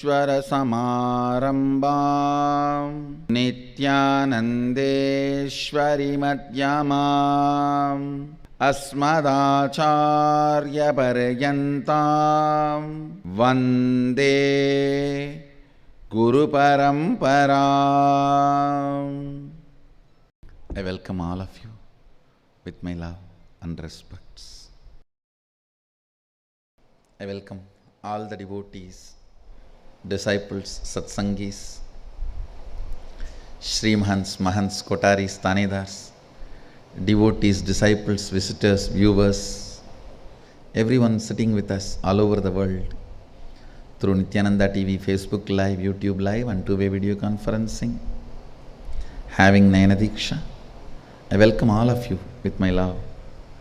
Shrivaradhaneshwara-Samarambam Nityanandeshwari-Madhyamam Asmadacharya-Paryantam Vande Guru Paramparam. I welcome all of you with my love and respects. I welcome all the devotees, disciples, satsangis, Srimahans, Mahants, Kotaris, Tanedars, devotees, disciples, visitors, viewers, everyone sitting with us all over the world through Nityananda TV, Facebook Live, YouTube Live and two-way video conferencing, having Nayana Diksha. I welcome all of you with my love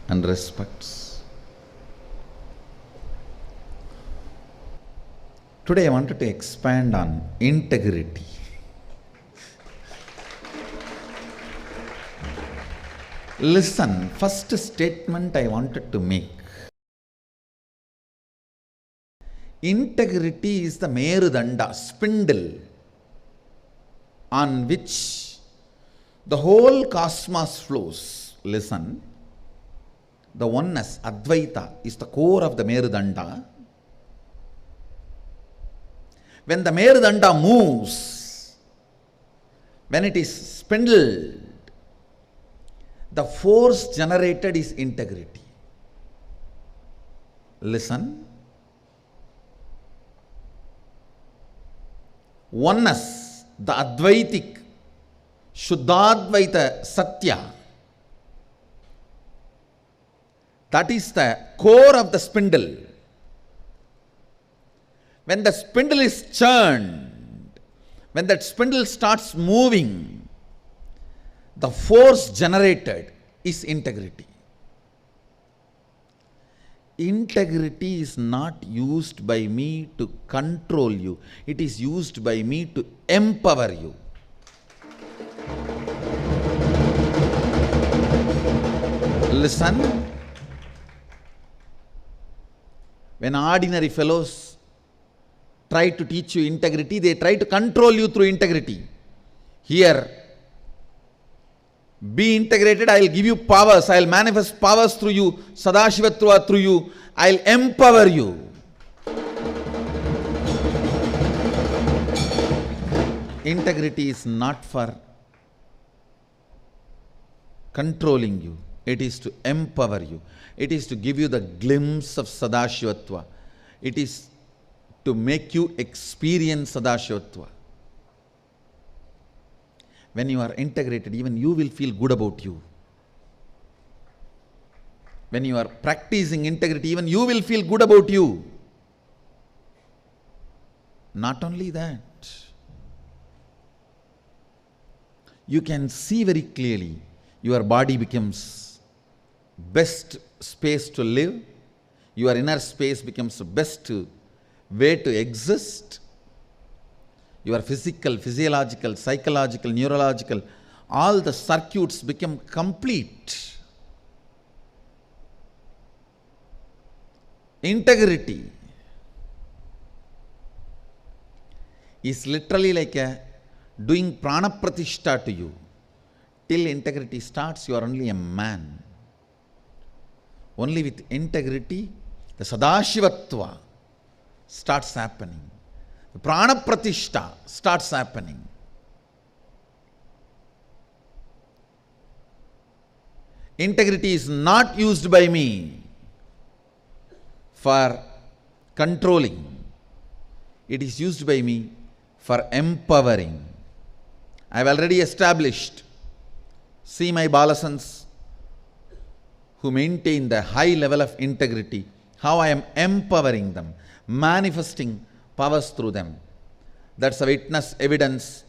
and respects. Today I wanted to expand on integrity. Listen, first statement I wanted to make. Integrity is the Merudanda, spindle, on which the whole cosmos flows. Listen, the oneness, Advaita, is the core of the Merudanda. When the Merudanda moves, when it is spindled, the force generated is integrity. Listen, oneness, the Advaitic, Shuddhadvaita Satya, that is the core of the spindle. When the spindle is churned, when that spindle starts moving, the force generated is integrity. Integrity is not used by me to control you. It is used by me to empower you. Listen, when ordinary fellows try to teach you integrity, they try to control you through integrity. Here, be integrated, I will give you powers, I will manifest powers through you, Sadashivatva through you, I will empower you. Integrity is not for controlling you, it is to empower you. It is to give you the glimpse of Sadashivatva. It is to make you experience Sadashivatva. When you are integrated, even you will feel good about you. When you are practicing integrity, even you will feel good about you. Not only that, you can see very clearly your body becomes best space to live, your inner space becomes the best way to exist. Your physical, physiological, psychological, neurological, all the circuits become complete. Integrity is literally like doing prana pratishtha to you. Till integrity starts, you are only a man. Only with integrity, the Sadashivatva starts happening. The prana pratishtha starts happening. Integrity is not used by me for controlling. It is used by me for empowering. I have already established. See my Balasans who maintain the high level of integrity, how I am empowering them, manifesting powers through them. That's a witness evidence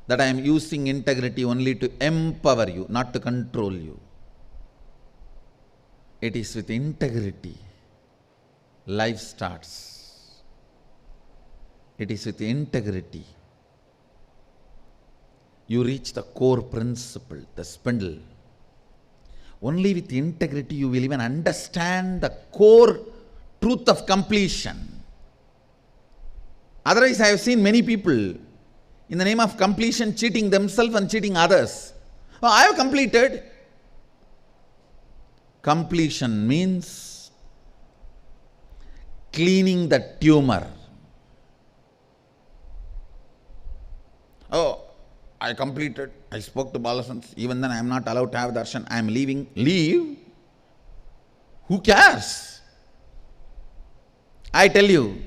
that I am using integrity only to empower you, not to control you. It is with integrity life starts. It is with integrity you reach the core principle, the spindle. Only with integrity you will even understand the core truth of completion. Otherwise, I have seen many people in the name of completion cheating themselves and cheating others. Oh, I have completed. Completion means cleaning the tumor. Oh, I completed. I spoke to Balasans. Even then I am not allowed to have darshan. I am leaving. Leave? Who cares? I tell you,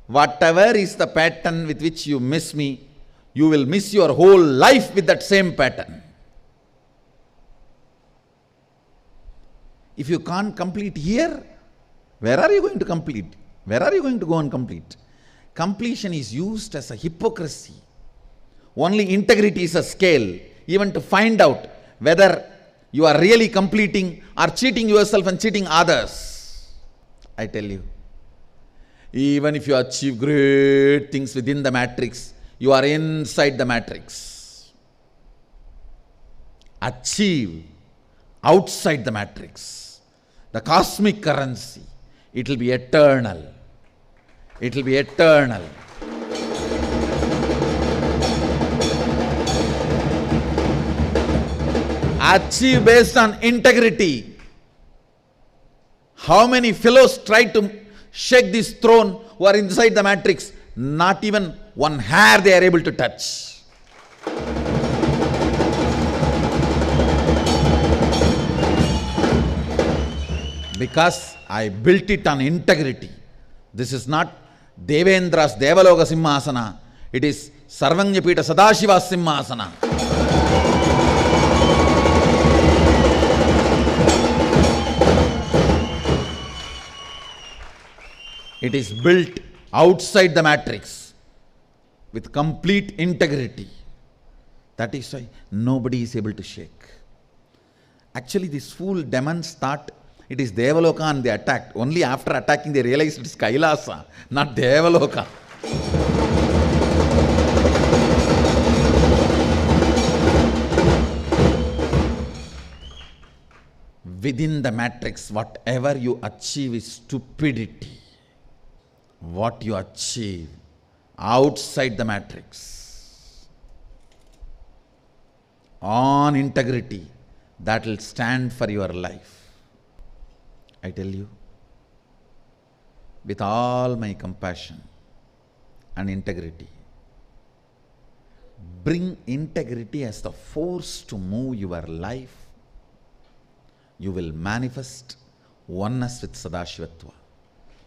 whatever is the pattern with which you miss me, you will miss your whole life with that same pattern. If you can't complete here, where are you going to complete? Where are you going to go and complete? Completion is used as a hypocrisy. Only integrity is a scale, even to find out whether you are really completing or cheating yourself and cheating others. I tell you, even if you achieve great things within the matrix, you are inside the matrix. Achieve outside the matrix, the cosmic currency. It will be eternal. It will be eternal. Achieve based on integrity. How many fellows try to shake this throne who are inside the matrix? Not even one hair they are able to touch. Because I built it on integrity. This is not Devendra's Devaloka Simhasana. It is Sarvanyapita Sadashiva Simhasana. It is built outside the matrix with complete integrity. That is why nobody is able to shake. Actually, this fool demons thought it is Devaloka and they attacked. Only after attacking they realized it is Kailasa, not Devaloka. Within the matrix, whatever you achieve is stupidity. What you achieve outside the matrix, on integrity, that will stand for your life. I tell you, with all my compassion and integrity, bring integrity as the force to move your life. You will manifest oneness with Sadashivatva.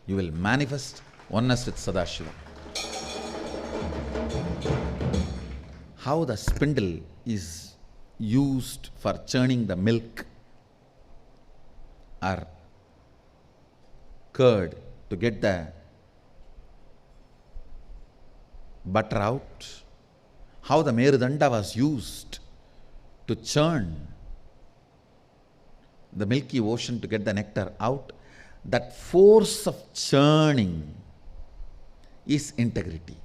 You will manifest oneness with Sadashiva. How the spindle is used for churning the milk or curd to get the butter out. How the Merudanda was used to churn the milky ocean to get the nectar out. That force of churning is integrity.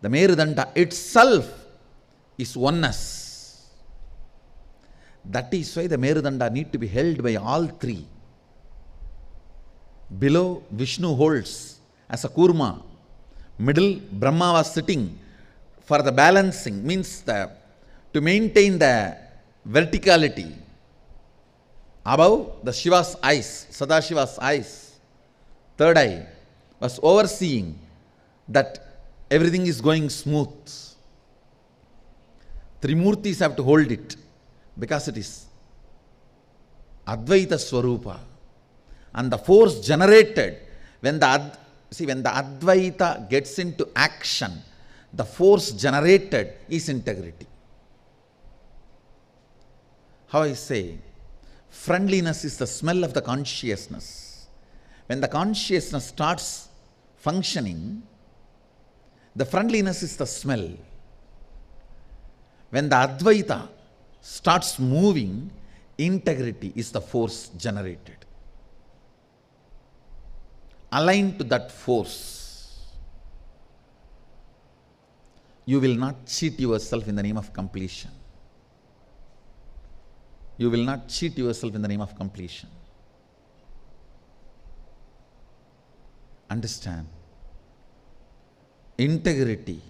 The Merudanda itself is oneness. That is why the Merudanda need to be held by all three. Below, Vishnu holds as a kurma. Middle, Brahma was sitting for the balancing, means to maintain the verticality. Above, the Shiva's eyes, Sadashiva's eyes, third eye, was overseeing that everything is going smooth. Trimurtis have to hold it because it is Advaita Swarupa. And the force generated, when the Advaita gets into action, the force generated is integrity. How I say, friendliness is the smell of the consciousness. When the consciousness starts functioning, the friendliness is the smell. When the Advaita starts moving, integrity is the force generated. Aligned to that force, you will not cheat yourself in the name of completion. You will not cheat yourself in the name of completion. Understand, Integrity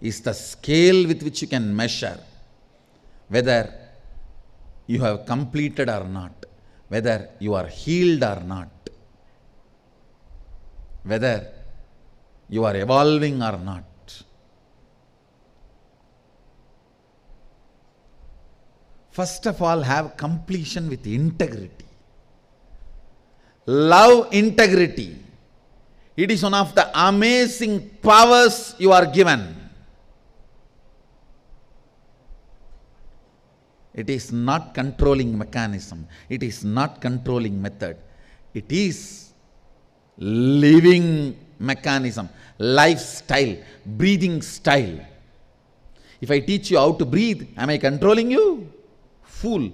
is the scale with which you can measure whether you have completed or not, whether you are healed or not, whether you are evolving or not. First of all, have completion with integrity. Love integrity. It is one of the amazing powers you are given. It is not controlling mechanism. It is not controlling method. It is living mechanism, lifestyle, breathing style. If I teach you how to breathe, am I controlling you? Fool.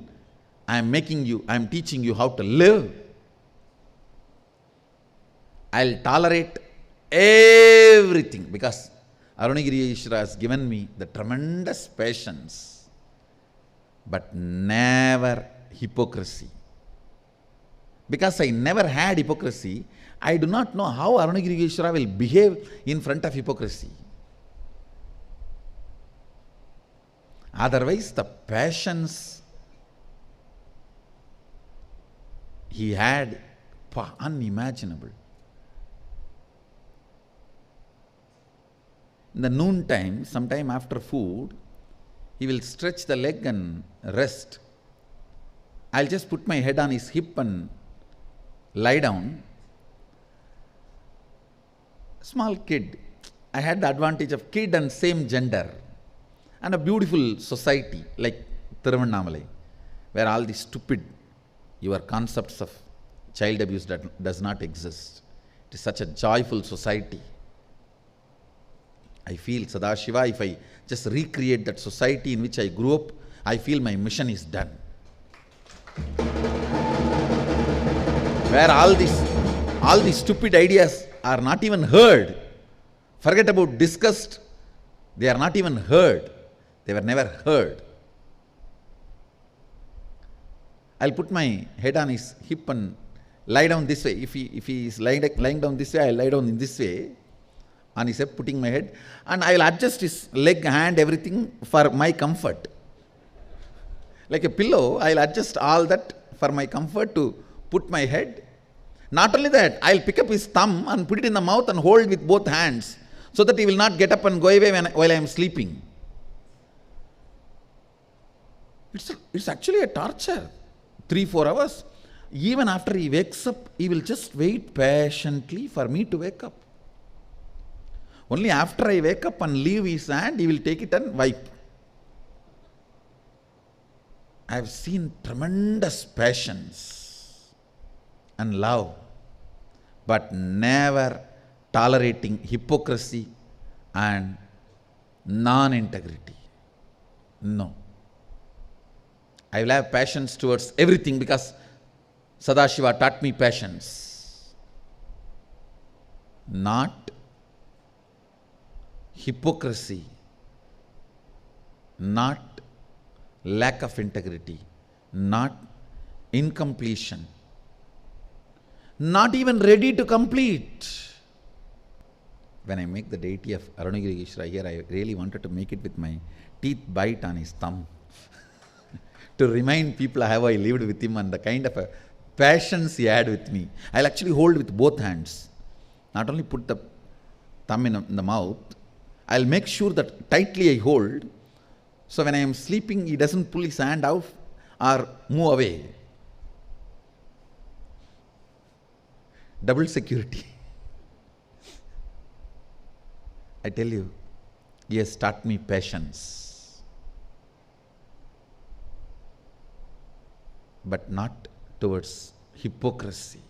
I am teaching you how to live. I'll tolerate everything because Arunagiri Ishvara has given me the tremendous patience, but never hypocrisy. Because I never had hypocrisy, I do not know how Arunagiri Ishvara will behave in front of hypocrisy. Otherwise, the passions he had, unimaginable. In the noon time, sometime after food, he will stretch the leg and rest. I'll just put my head on his hip and lie down. Small kid. I had the advantage of kid and same gender. And a beautiful society like Thiruvannamalai, where all the stupid, your concepts of child abuse does not exist. It is such a joyful society. I feel, Sadashiva, if I just recreate that society in which I grew up, I feel my mission is done. Where all these stupid ideas are not even heard. Forget about discussed, they are not even heard. They were never heard. I'll put my head on his hip and lie down this way. If he is lying down this way, I'll lie down in this way. On his hip, putting my head, and I will adjust his leg, hand, everything for my comfort. Like a pillow, I will adjust all that for my comfort to put my head. Not only that, I will pick up his thumb and put it in the mouth and hold with both hands so that he will not get up and go away while I am sleeping. It's actually a torture. 3-4 hours. Even after he wakes up, he will just wait patiently for me to wake up. Only after I wake up and leave his hand, he will take it and wipe. I have seen tremendous patience and love, but never tolerating hypocrisy and non-integrity. No. I will have patience towards everything because Sadashiva taught me patience. Not hypocrisy, not lack of integrity, not incompletion, not even ready to complete. When I make the deity of Arunagiri Ishvara here, I really wanted to make it with my teeth bite on his thumb to remind people how I lived with him and the kind of a passions he had with me. I'll actually hold with both hands, not only put the thumb in the mouth, I'll make sure that tightly I hold, so when I am sleeping, he doesn't pull his hand out or move away. Double security. I tell you, he has taught me patience, but not towards hypocrisy.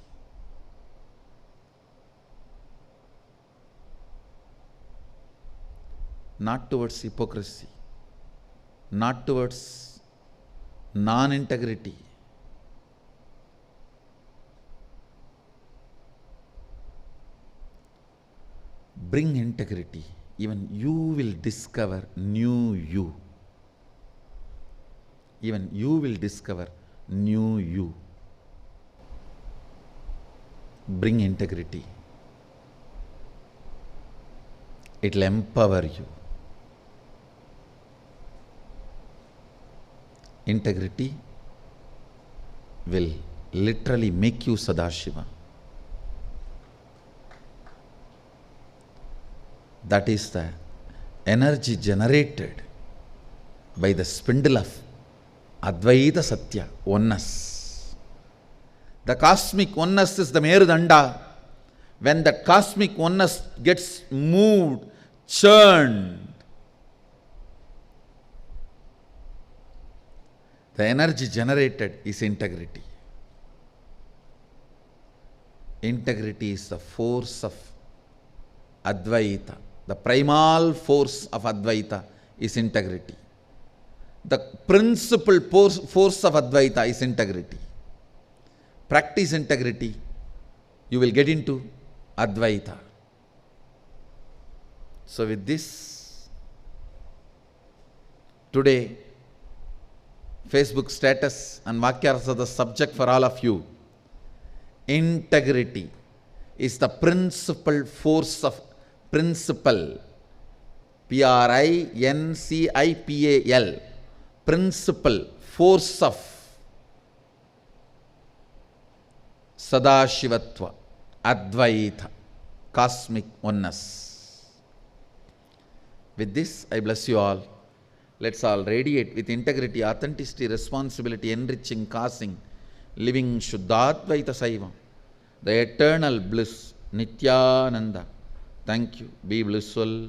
Not towards hypocrisy, not towards non-integrity. Bring integrity, even you will discover new you. Even you will discover new you. Bring integrity. It will empower you. Integrity will literally make you Sadashiva. That is the energy generated by the spindle of Advaita Satya, oneness. The cosmic oneness is the Merudanda. When that cosmic oneness gets moved, churned, the energy generated is integrity. Integrity is the force of Advaita. The primal force of Advaita is integrity. The principal force of Advaita is integrity. Practice integrity, you will get into Advaita. So with this, today, Facebook status and Vakyarasa the subject for all of you. Integrity is the principal force of principle. Principal. Principal force of Sadashivatva, Advaita, cosmic oneness. With this, I bless you all. Let's all radiate with integrity, authenticity, responsibility, enriching, causing, living Shuddhadvaita Saivam, the eternal bliss, Nityananda. Thank you. Be blissful.